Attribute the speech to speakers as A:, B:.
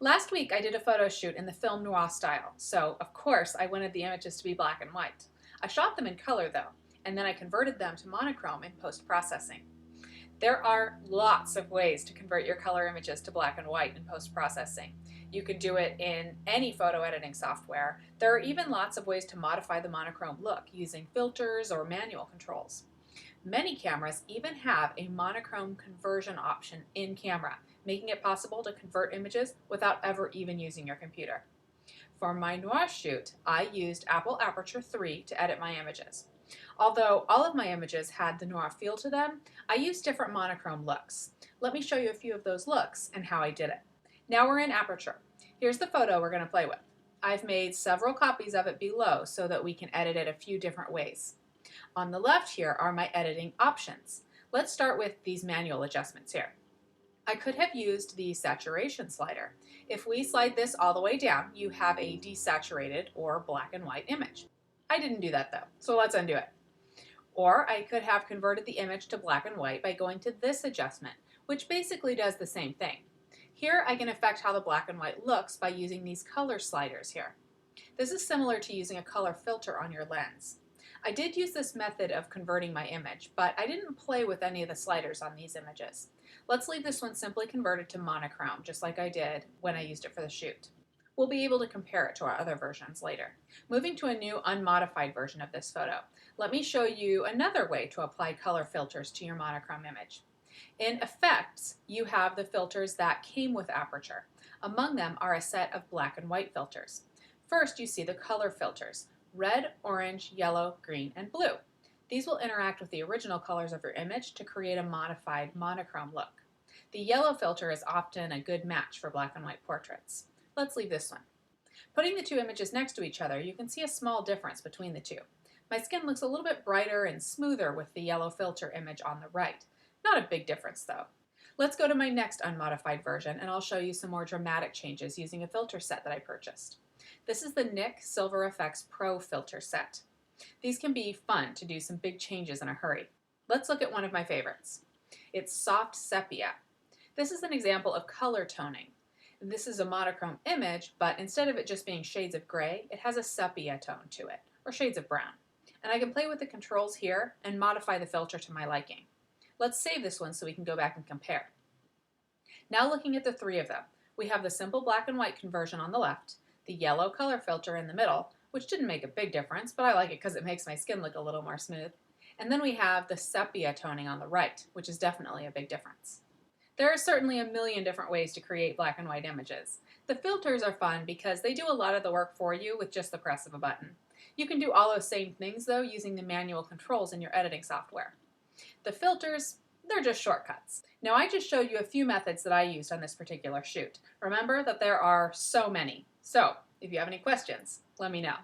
A: Last week I did a photo shoot in the film Noir style, so of course I wanted the images to be black and white. I shot them in color though, and then I converted them to monochrome in post-processing. There are lots of ways to convert your color images to black and white in post-processing. You can do it in any photo editing software. There are even lots of ways to modify the monochrome look using filters or manual controls. Many cameras even have a monochrome conversion option in camera, making it possible to convert images without ever even using your computer. For my Noir shoot, I used Apple Aperture 3 to edit my images. Although all of my images had the Noir feel to them, I used different monochrome looks. Let me show you a few of those looks and how I did it. Now we're in Aperture. Here's the photo we're going to play with. I've made several copies of it below so that we can edit it a few different ways. On the left here are my editing options. Let's start with these manual adjustments here. I could have used the saturation slider. If we slide this all the way down, you have a desaturated or black and white image. I didn't do that though, so let's undo it. Or I could have converted the image to black and white by going to this adjustment, which basically does the same thing. Here I can affect how the black and white looks by using these color sliders here. This is similar to using a color filter on your lens. I did use this method of converting my image, but I didn't play with any of the sliders on these images. Let's leave this one simply converted to monochrome, just like I did when I used it for the shoot. We'll be able to compare it to our other versions later. Moving to a new unmodified version of this photo, let me show you another way to apply color filters to your monochrome image. In Efex, you have the filters that came with Aperture. Among them are a set of black and white filters. First, you see the color filters: red, orange, yellow, green, and blue. These will interact with the original colors of your image to create a modified monochrome look. The yellow filter is often a good match for black and white portraits. Let's leave this one. Putting the two images next to each other, you can see a small difference between the two. My skin looks a little bit brighter and smoother with the yellow filter image on the right. Not a big difference though. Let's go to my next unmodified version and I'll show you some more dramatic changes using a filter set that I purchased. This is the NIC Silver Efex Pro filter set. These can be fun to do some big changes in a hurry. Let's look at one of my favorites. It's Soft Sepia. This is an example of color toning. This is a monochrome image, but instead of it just being shades of gray, it has a sepia tone to it, or shades of brown. And I can play with the controls here and modify the filter to my liking. Let's save this one so we can go back and compare. Now looking at the three of them, we have the simple black and white conversion on the left, the yellow color filter in the middle, which didn't make a big difference, but I like it because it makes my skin look a little more smooth. And then we have the sepia toning on the right, which is definitely a big difference. There are certainly a million different ways to create black and white images. The filters are fun because they do a lot of the work for you with just the press of a button. You can do all those same things though using the manual controls in your editing software. The filters, they're just shortcuts. Now I just showed you a few methods that I used on this particular shoot. Remember that there are so many. So if you have any questions, let me know.